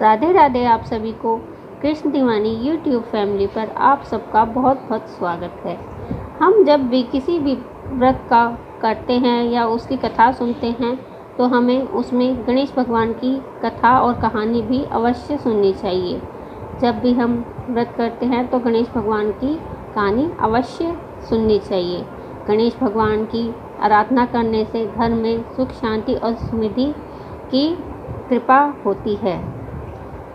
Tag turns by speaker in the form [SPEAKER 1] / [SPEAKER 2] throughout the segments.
[SPEAKER 1] राधे राधे। आप सभी को कृष्ण दीवानी यूट्यूब फैमिली पर आप सबका बहुत बहुत स्वागत है। हम जब भी किसी भी व्रत का करते हैं या उसकी कथा सुनते हैं तो हमें उसमें गणेश भगवान की कथा और कहानी भी अवश्य सुननी चाहिए। जब भी हम व्रत करते हैं तो गणेश भगवान की कहानी अवश्य सुननी चाहिए। गणेश भगवान की आराधना करने से घर में सुख शांति और समृद्धि की कृपा होती है।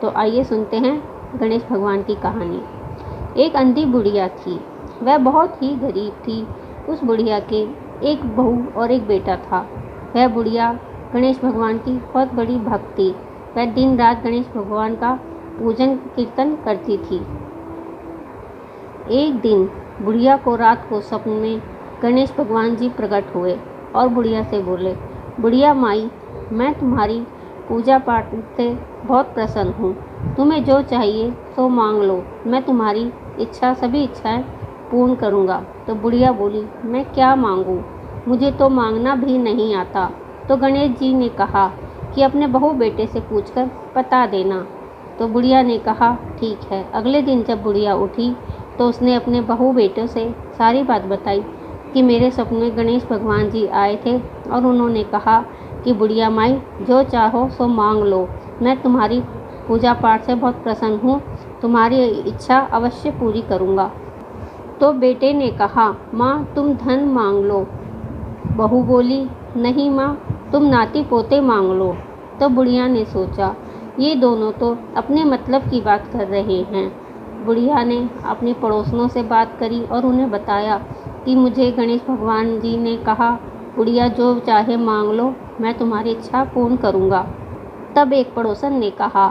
[SPEAKER 1] तो आइए सुनते हैं गणेश भगवान की कहानी। एक अंधी बुढ़िया थी, वह बहुत ही गरीब थी। उस बुढ़िया के एक बहू और एक बेटा था। वह बुढ़िया गणेश भगवान की बहुत बड़ी भक्त थी। वह दिन रात गणेश भगवान का पूजन कीर्तन करती थी। एक दिन बुढ़िया को रात को सपने में गणेश भगवान जी प्रकट हुए और बुढ़िया से बोले, बुढ़िया माई, मैं तुम्हारी पूजा पाठ से बहुत प्रसन्न हूँ। तुम्हें जो चाहिए सो मांग लो, मैं तुम्हारी सभी इच्छाएं पूर्ण करूँगा। तो बुढ़िया बोली, मैं क्या मांगूँ, मुझे तो मांगना भी नहीं आता। तो गणेश जी ने कहा कि अपने बहू बेटे से पूछकर बता देना। तो बुढ़िया ने कहा ठीक है। अगले दिन जब बुढ़िया उठी तो उसने अपने बहू बेटे से सारी बात बताई कि मेरे सपने में गणेश भगवान जी आए थे और उन्होंने कहा कि बुढ़िया माई, जो चाहो सो मांग लो, मैं तुम्हारी पूजा पाठ से बहुत प्रसन्न हूँ, तुम्हारी इच्छा अवश्य पूरी करूँगा। तो बेटे ने कहा, माँ तुम धन मांग लो। बहू बोली, नहीं माँ, तुम नाती पोते मांग लो। तो बुढ़िया ने सोचा, ये दोनों तो अपने मतलब की बात कर रहे हैं। बुढ़िया ने अपनी पड़ोसनों से बात करी और उन्हें बताया कि मुझे गणेश भगवान जी ने कहा, बुढ़िया जो चाहे मांग लो, मैं तुम्हारी इच्छा पूर्ण करूँगा। तब एक पड़ोसन ने कहा,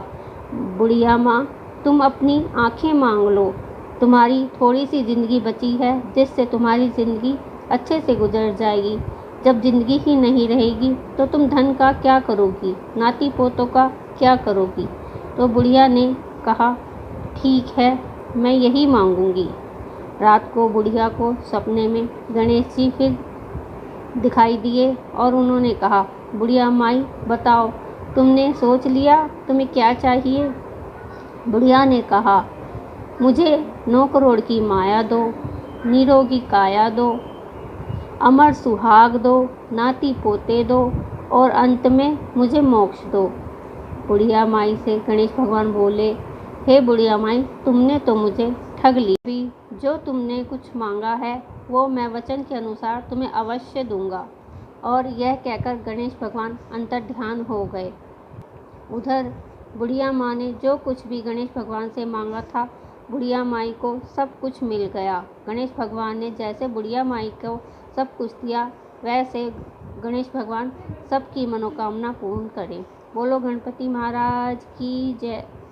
[SPEAKER 1] बुढ़िया माँ, तुम अपनी आँखें मांग लो। तुम्हारी थोड़ी सी ज़िंदगी बची है जिससे तुम्हारी ज़िंदगी अच्छे से गुजर जाएगी। जब ज़िंदगी ही नहीं रहेगी तो तुम धन का क्या करोगी, नाती पोतों का क्या करोगी। तो बुढ़िया ने कहा ठीक है, मैं यही मांगूंगी। रात को बुढ़िया को सपने में गणेश जी फिर दिखाई दिए और उन्होंने कहा, बुढ़िया माई बताओ, तुमने सोच लिया तुम्हें क्या चाहिए। बुढ़िया ने कहा, मुझे 9 करोड़ की माया दो, निरोगी काया दो, अमर सुहाग दो, नाती पोते दो और अंत में मुझे मोक्ष दो। बुढ़िया माई से गणेश भगवान बोले, हे बुढ़िया माई, तुमने तो मुझे ठग ली। अभी जो तुमने कुछ मांगा है वो मैं वचन के अनुसार तुम्हें अवश्य दूंगा। और यह कहकर गणेश भगवान अंतर्ध्यान हो गए। उधर बुढ़िया माँ ने जो कुछ भी गणेश भगवान से मांगा था, बुढ़िया माई को सब कुछ मिल गया। गणेश भगवान ने जैसे बुढ़िया माई को सब कुछ दिया, वैसे गणेश भगवान सबकी मनोकामना पूर्ण करें। बोलो गणपति महाराज की जय।